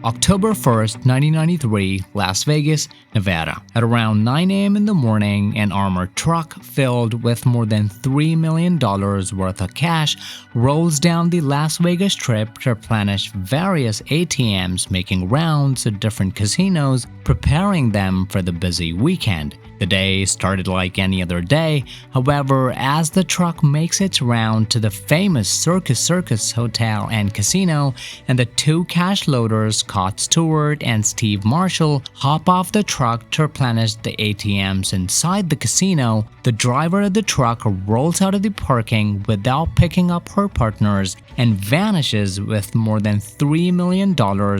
October 1st, 1993, Las Vegas, Nevada. At around 9 a.m. in the morning, an armored truck filled with more than $3 million worth of cash rolls down the Las Vegas Strip to replenish various ATMs, making rounds to different casinos, preparing them for the busy weekend. The day started like any other day. However, as the truck makes its round to the famous Circus Circus Hotel and Casino, and the two cash loaders, Scott Stewart and Steve Marshall, hop off the truck to replenish the ATMs inside the casino, the driver of the truck rolls out of the parking without picking up her partners and vanishes with more than $3 million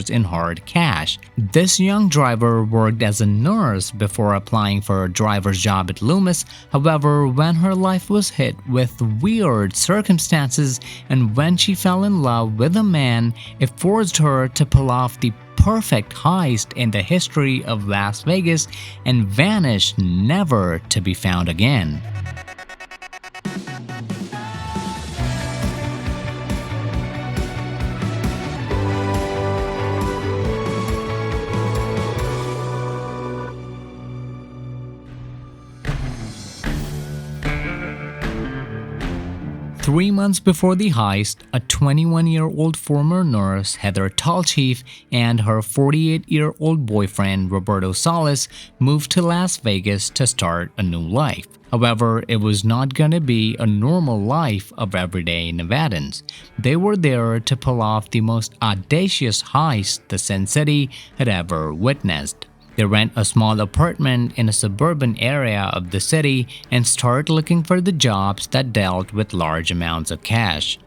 in hard cash. This young driver worked as a nurse before applying for a driver's job at Loomis. However, when her life was hit with weird circumstances and when she fell in love with a man, it forced her to pull off the perfect heist in the history of Las Vegas and vanish, never to be found again. Three months before the heist, a 21-year-old former nurse, Heather Tallchief, and her 48-year-old boyfriend, Roberto Salas, moved to Las Vegas to start a new life. However, it was not going to be a normal life of everyday Nevadans. They were there to pull off the most audacious heist the Sin City had ever witnessed. They rent a small apartment in a suburban area of the city and start looking for the jobs that dealt with large amounts of cash.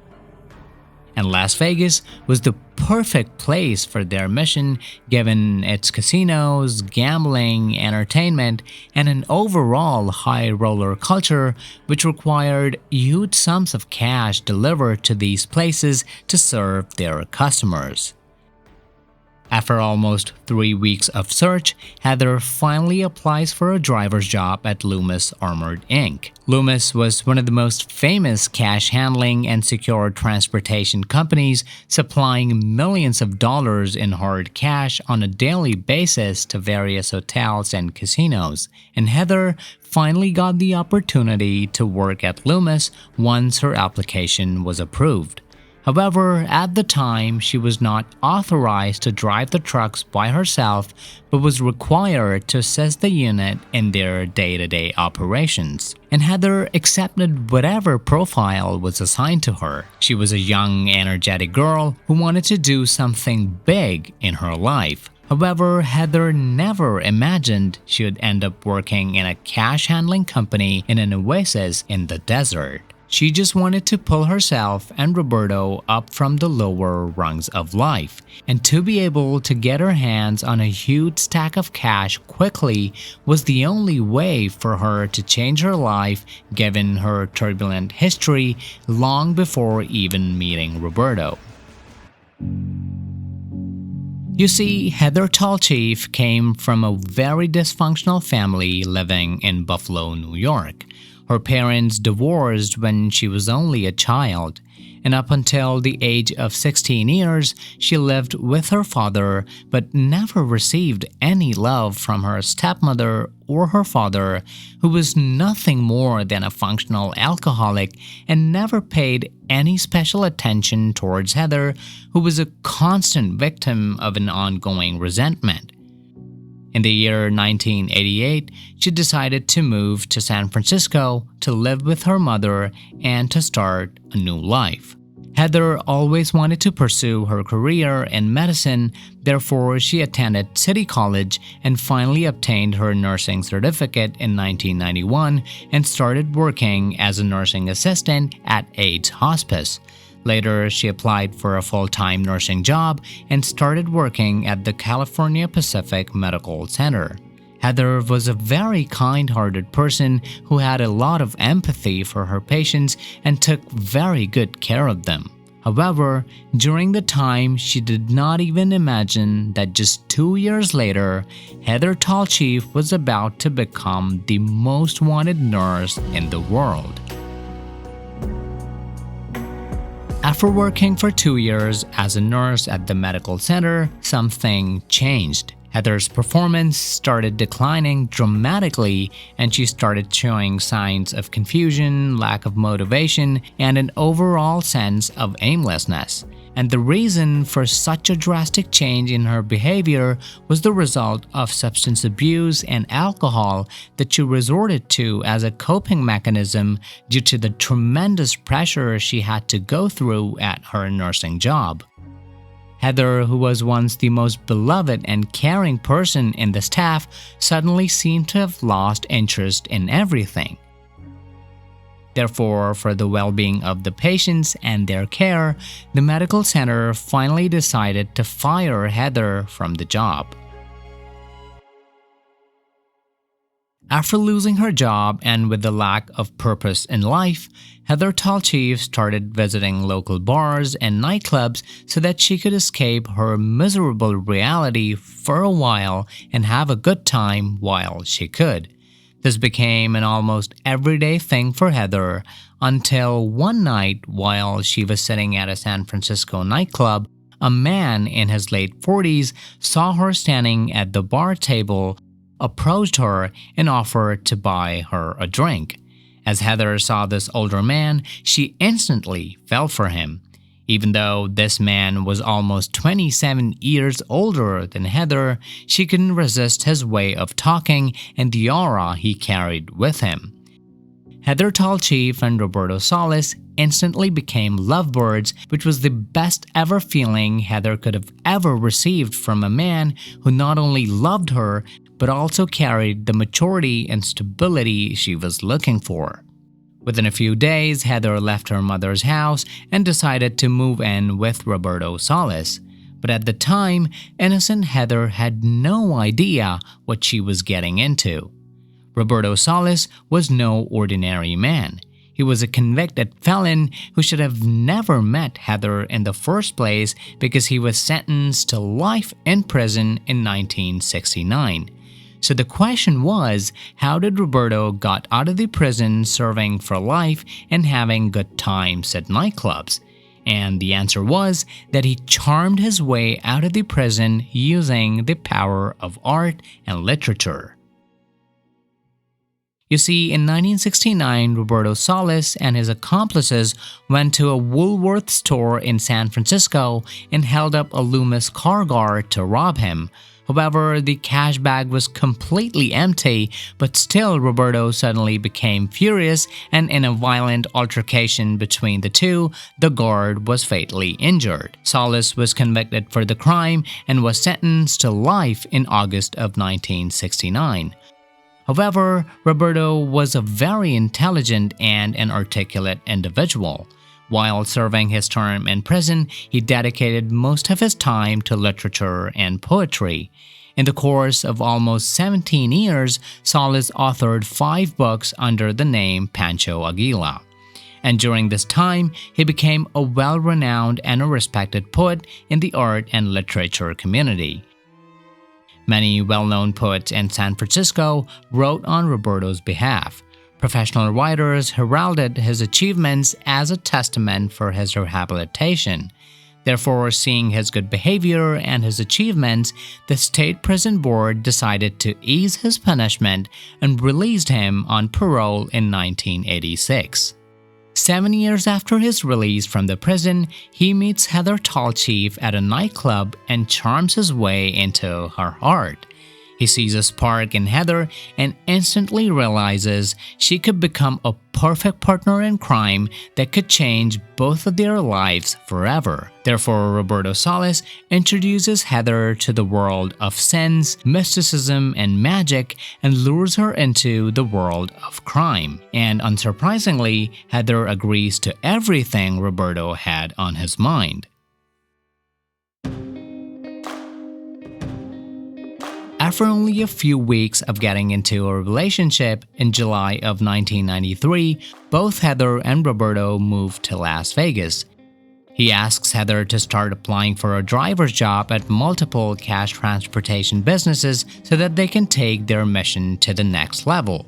And Las Vegas was the perfect place for their mission, given its casinos, gambling, entertainment, and an overall high roller culture, which required huge sums of cash delivered to these places to serve their customers. After almost 3 weeks of search, Heather finally applies for a driver's job at Loomis Armored, Inc. Loomis was one of the most famous cash handling and secure transportation companies, supplying millions of dollars in hard cash on a daily basis to various hotels and casinos. And Heather finally got the opportunity to work at Loomis once her application was approved. However, at the time, she was not authorized to drive the trucks by herself, but was required to assist the unit in their day-to-day operations. And Heather accepted whatever profile was assigned to her. She was a young, energetic girl who wanted to do something big in her life. However, Heather never imagined she would end up working in a cash handling company in an oasis in the desert. She just wanted to pull herself and Roberto up from the lower rungs of life, and to be able to get her hands on a huge stack of cash quickly was the only way for her to change her life, given her turbulent history long before even meeting Roberto. You see, Heather Tallchief came from a very dysfunctional family living in Buffalo, New York. Her parents divorced when she was only a child, and up until the age of 16 years, she lived with her father but never received any love from her stepmother or her father, who was nothing more than a functional alcoholic and never paid any special attention towards Heather, who was a constant victim of an ongoing resentment. In the year 1988, she decided to move to San Francisco to live with her mother and to start a new life. Heather always wanted to pursue her career in medicine, therefore she attended City College and finally obtained her nursing certificate in 1991 and started working as a nursing assistant at AIDS Hospice. Later, she applied for a full-time nursing job and started working at the California Pacific Medical Center. Heather was a very kind-hearted person who had a lot of empathy for her patients and took very good care of them. However, during the time, she did not even imagine that just 2 years later, Heather Tallchief was about to become the most wanted nurse in the world. After working for 2 years as a nurse at the medical center, something changed. Heather's performance started declining dramatically, and she started showing signs of confusion, lack of motivation, and an overall sense of aimlessness. And the reason for such a drastic change in her behavior was the result of substance abuse and alcohol that she resorted to as a coping mechanism due to the tremendous pressure she had to go through at her nursing job. Heather, who was once the most beloved and caring person in the staff, suddenly seemed to have lost interest in everything. Therefore, for the well-being of the patients and their care, the medical center finally decided to fire Heather from the job. After losing her job and with the lack of purpose in life, Heather Tallchief started visiting local bars and nightclubs so that she could escape her miserable reality for a while and have a good time while she could. This became an almost everyday thing for Heather until one night while she was sitting at a San Francisco nightclub, a man in his late 40s saw her standing at the bar table, approached her, and offered to buy her a drink. As Heather saw this older man, she instantly fell for him. Even though this man was almost 27 years older than Heather, she couldn't resist his way of talking and the aura he carried with him. Heather Tallchief and Roberto Salas instantly became lovebirds, which was the best ever feeling Heather could have ever received from a man who not only loved her, but also carried the maturity and stability she was looking for. Within a few days, Heather left her mother's house and decided to move in with Roberto Salas. But at the time, innocent Heather had no idea what she was getting into. Roberto Salas was no ordinary man. He was a convicted felon who should have never met Heather in the first place because he was sentenced to life in prison in 1969. So the question was, how did Roberto got out of the prison serving for life and having good times at nightclubs? And the answer was that he charmed his way out of the prison using the power of art and literature. You see, in 1969, Roberto Salas and his accomplices went to a Woolworth store in San Francisco and held up a Loomis car guard to rob him. However, the cash bag was completely empty, but still Roberto suddenly became furious, and in a violent altercation between the two, the guard was fatally injured. Salas was convicted for the crime and was sentenced to life in August of 1969. However, Roberto was a very intelligent and an articulate individual. While serving his term in prison, he dedicated most of his time to literature and poetry. In the course of almost 17 years, Salas authored 5 books under the name Pancho Aguila. And during this time, he became a well-renowned and a respected poet in the art and literature community. Many well-known poets in San Francisco wrote on Roberto's behalf. Professional writers heralded his achievements as a testament for his rehabilitation. Therefore, seeing his good behavior and his achievements, the State Prison Board decided to ease his punishment and released him on parole in 1986. 7 years after his release from the prison, he meets Heather Tallchief at a nightclub and charms his way into her heart. He sees a spark in Heather and instantly realizes she could become a perfect partner in crime that could change both of their lives forever. Therefore, Roberto Salas introduces Heather to the world of sense, mysticism, and magic and lures her into the world of crime. And unsurprisingly, Heather agrees to everything Roberto had on his mind. After only a few weeks of getting into a relationship, in July of 1993, both Heather and Roberto moved to Las Vegas. He asks Heather to start applying for a driver's job at multiple cash transportation businesses so that they can take their mission to the next level.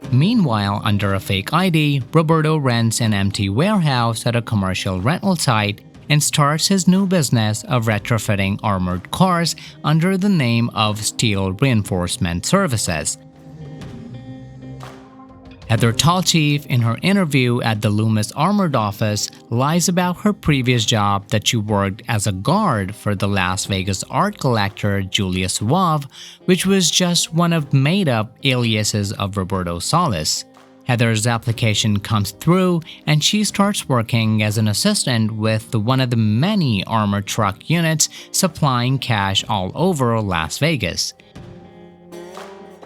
Meanwhile, under a fake ID, Roberto rents an empty warehouse at a commercial rental site and starts his new business of retrofitting armored cars under the name of Steel Reinforcement Services. Heather Tallchief, in her interview at the Loomis Armored office, lies about her previous job that she worked as a guard for the Las Vegas art collector Julius Suave, which was just one of made-up aliases of Roberto Salas. Heather's application comes through and she starts working as an assistant with one of the many armored truck units supplying cash all over Las Vegas.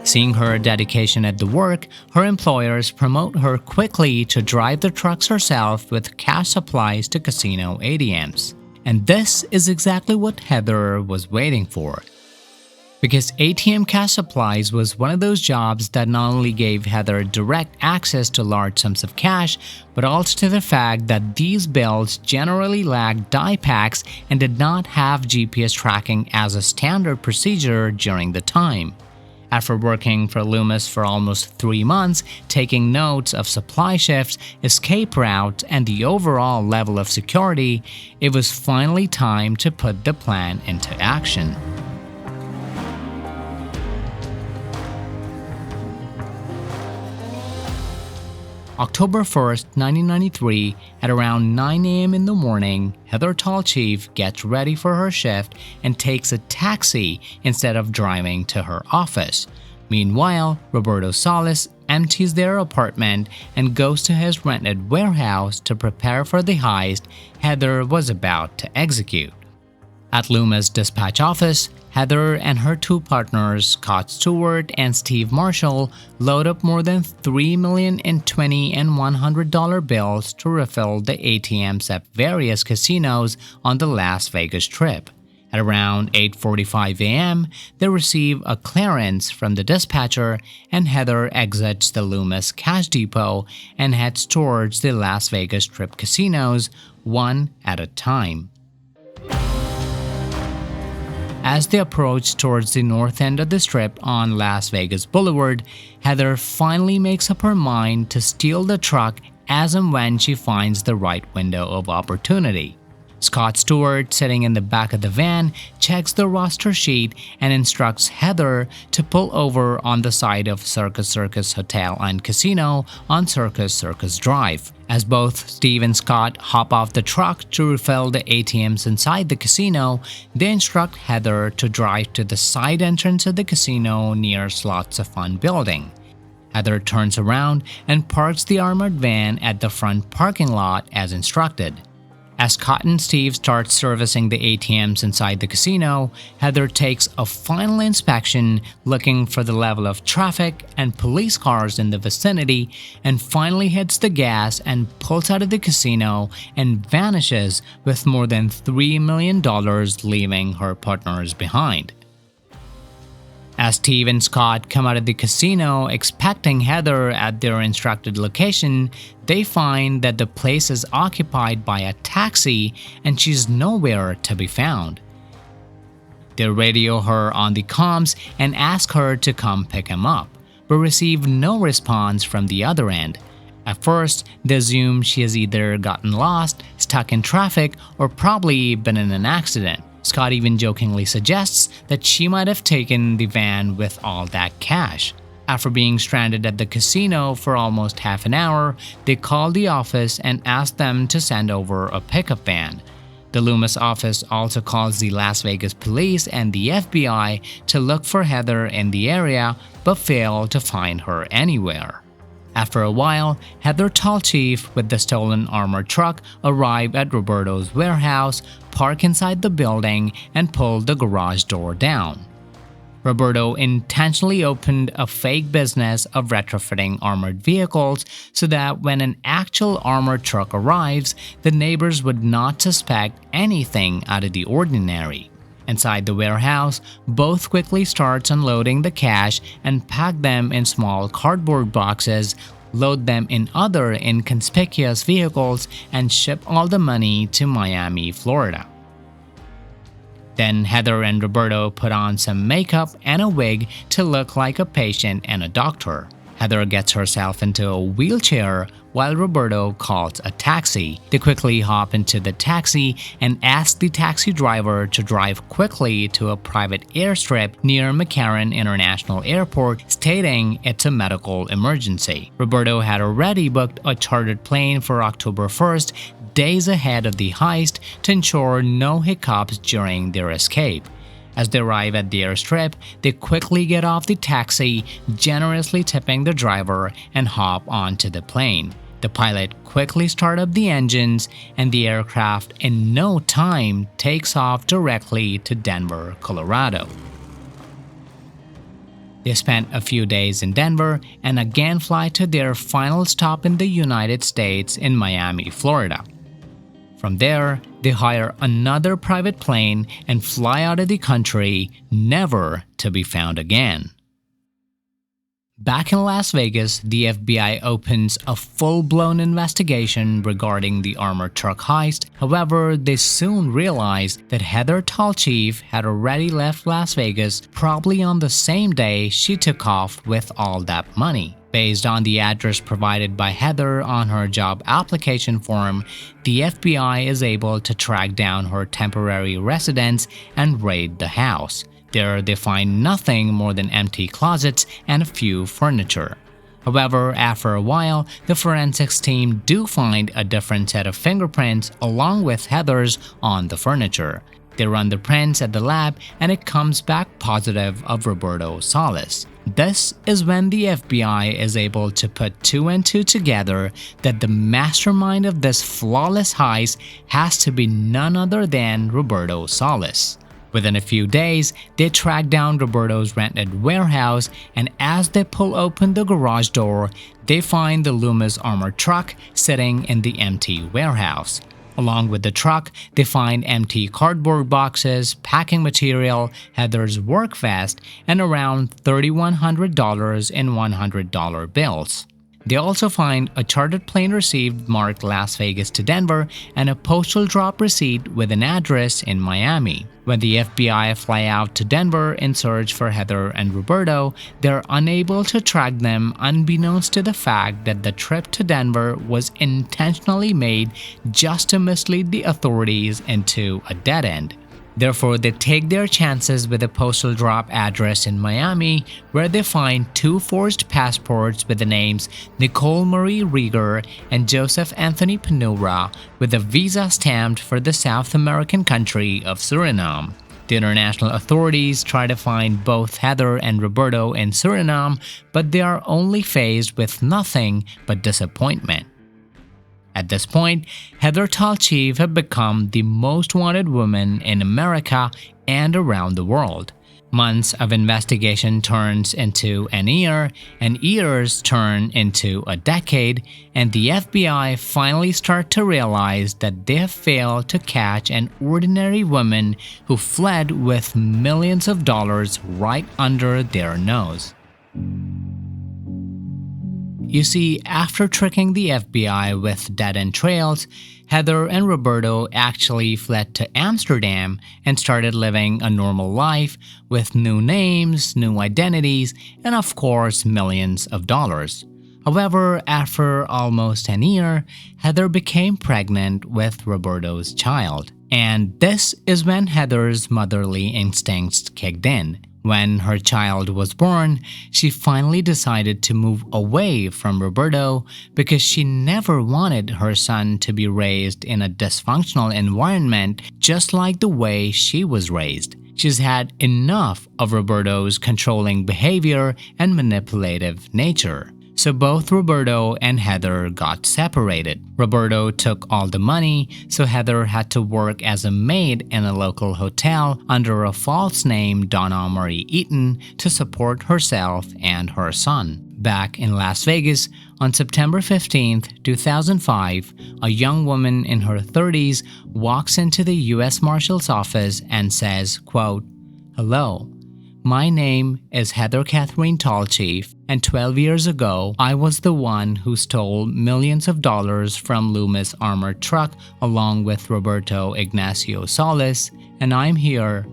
Seeing her dedication at the work, her employers promote her quickly to drive the trucks herself with cash supplies to casino ATMs. And this is exactly what Heather was waiting for. Because ATM cash supplies was one of those jobs that not only gave Heather direct access to large sums of cash, but also to the fact that these bills generally lacked die packs and did not have GPS tracking as a standard procedure during the time. After working for Loomis for almost 3 months, taking notes of supply shifts, escape routes, and the overall level of security, it was finally time to put the plan into action. October 1st, 1993, at around 9 a.m. in the morning, Heather Tallchief gets ready for her shift and takes a taxi instead of driving to her office. Meanwhile, Roberto Salas empties their apartment and goes to his rented warehouse to prepare for the heist Heather was about to execute. At Loomis' dispatch office, Heather and her two partners, Scott Stewart and Steve Marshall, load up more than $3 million in $20 and $100 bills to refill the ATMs at various casinos on the Las Vegas Strip. At around 8:45 a.m., they receive a clearance from the dispatcher, and Heather exits the Loomis cash depot and heads towards the Las Vegas Strip casinos, one at a time. As they approach towards the north end of the strip on Las Vegas Boulevard, Heather finally makes up her mind to steal the truck as and when she finds the right window of opportunity. Scott Stewart, sitting in the back of the van, checks the roster sheet and instructs Heather to pull over on the side of Circus Circus Hotel and Casino on Circus Circus Drive. As both Steve and Scott hop off the truck to refill the ATMs inside the casino, they instruct Heather to drive to the side entrance of the casino near Slots of Fun building. Heather turns around and parks the armored van at the front parking lot as instructed. As Scott and Steve start servicing the ATMs inside the casino, Heather takes a final inspection looking for the level of traffic and police cars in the vicinity and finally hits the gas and pulls out of the casino and vanishes with more than $3 million, leaving her partners behind. As Steve and Scott come out of the casino expecting Heather at their instructed location, they find that the place is occupied by a taxi and she's nowhere to be found. They radio her on the comms and ask her to come pick him up, but receive no response from the other end. At first, they assume she has either gotten lost, stuck in traffic, or probably been in an accident. Scott even jokingly suggests that she might have taken the van with all that cash. After being stranded at the casino for almost half an hour, they call the office and ask them to send over a pickup van. The Loomis office also calls the Las Vegas police and the FBI to look for Heather in the area, but fail to find her anywhere. After a while, Heather Tallchief with the stolen armored truck arrive at Roberto's warehouse, park inside the building, and pull the garage door down. Roberto intentionally opened a fake business of retrofitting armored vehicles so that when an actual armored truck arrives, the neighbors would not suspect anything out of the ordinary. Inside the warehouse, both quickly starts unloading the cash and pack them in small cardboard boxes, load them in other inconspicuous vehicles, and ship all the money to Miami, Florida. Then Heather and Roberto put on some makeup and a wig to look like a patient and a doctor. Heather gets herself into a wheelchair while Roberto calls a taxi. They quickly hop into the taxi and ask the taxi driver to drive quickly to a private airstrip near McCarran International Airport, stating it's a medical emergency. Roberto had already booked a chartered plane for October 1st, days ahead of the heist, to ensure no hiccups during their escape. As they arrive at the airstrip, they quickly get off the taxi, generously tipping the driver, and hop onto the plane. The pilot quickly starts up the engines, and the aircraft in no time takes off directly to Denver, Colorado. They spent a few days in Denver and again fly to their final stop in the United States in Miami, Florida. From there, they hire another private plane and fly out of the country, never to be found again. Back in Las Vegas, the FBI opens a full-blown investigation regarding the armored truck heist. However, they soon realize that Heather Tallchief had already left Las Vegas, probably on the same day she took off with all that money. Based on the address provided by Heather on her job application form, the FBI is able to track down her temporary residence and raid the house. There, they find nothing more than empty closets and a few furniture. However, after a while, the forensics team do find a different set of fingerprints along with Heather's on the furniture. They run the prints at the lab and it comes back positive of Roberto Salas. This is when the FBI is able to put two and two together that the mastermind of this flawless heist has to be none other than Roberto Salas. Within a few days, they track down Roberto's rented warehouse, and as they pull open the garage door, they find the Loomis Armored truck sitting in the empty warehouse. Along with the truck, they find empty cardboard boxes, packing material, Heather's work vest, and around $3,100 in $100 bills. They also find a chartered plane receipt marked Las Vegas to Denver and a postal drop receipt with an address in Miami. When the FBI fly out to Denver in search for Heather and Roberto, they're unable to track them, unbeknownst to the fact that the trip to Denver was intentionally made just to mislead the authorities into a dead end. Therefore, they take their chances with a postal drop address in Miami, where they find two forged passports with the names Nicole Marie Rieger and Joseph Anthony Penura, with a visa stamped for the South American country of Suriname. The international authorities try to find both Heather and Roberto in Suriname, but they are only faced with nothing but disappointment. At this point, Heather Tallchief had become the most wanted woman in America and around the world. Months of investigation turns into an year, and years turn into a decade, and the FBI finally start to realize that they have failed to catch an ordinary woman who fled with millions of dollars right under their nose. You see, after tricking the FBI with dead-end trails, Heather and Roberto actually fled to Amsterdam and started living a normal life with new names, new identities, and of course, millions of dollars. However, after almost a year, Heather became pregnant with Roberto's child. And this is when Heather's motherly instincts kicked in. When her child was born, she finally decided to move away from Roberto because she never wanted her son to be raised in a dysfunctional environment just like the way she was raised. She's had enough of Roberto's controlling behavior and manipulative nature. So both Roberto and Heather got separated. Roberto took all the money, so Heather had to work as a maid in a local hotel under a false name, Donna Marie Eaton, to support herself and her son. Back in Las Vegas, on September 15, 2005, a young woman in her 30s walks into the U.S. Marshal's office and says, quote, "Hello. My name is Heather Catherine Tallchief, and 12 years ago, I was the one who stole millions of dollars from Loomis Armored truck along with Roberto Ignacio Salas, and I'm here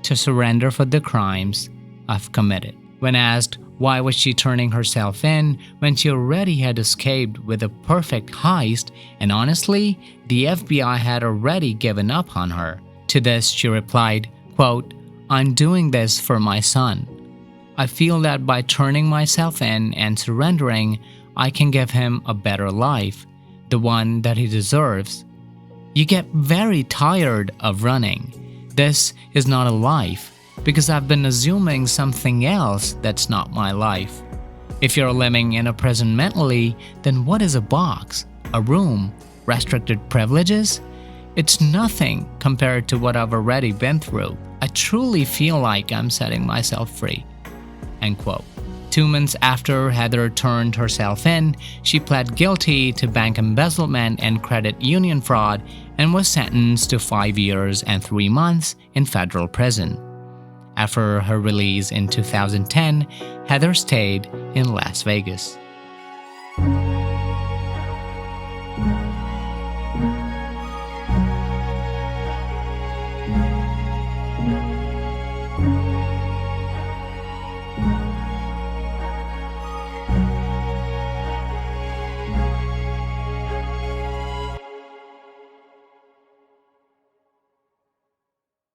to surrender for the crimes I've committed." When asked Why was she turning herself in when she already had escaped with a perfect heist, and honestly, the FBI had already given up on her? To this, she replied, quote, "I'm doing this for my son. I feel that by turning myself in and surrendering, I can give him a better life, the one that he deserves. You get very tired of running. This is not a life, because I've been assuming something else that's not my life. If you're living in a prison mentally, then what is a box, a room, restricted privileges? It's nothing compared to what I've already been through. I truly feel like I'm setting myself free." End quote. 2 months after Heather turned herself in, she pled guilty to bank embezzlement and credit union fraud and was sentenced to 5 years and 3 months in federal prison. After her release in 2010, Heather stayed in Las Vegas.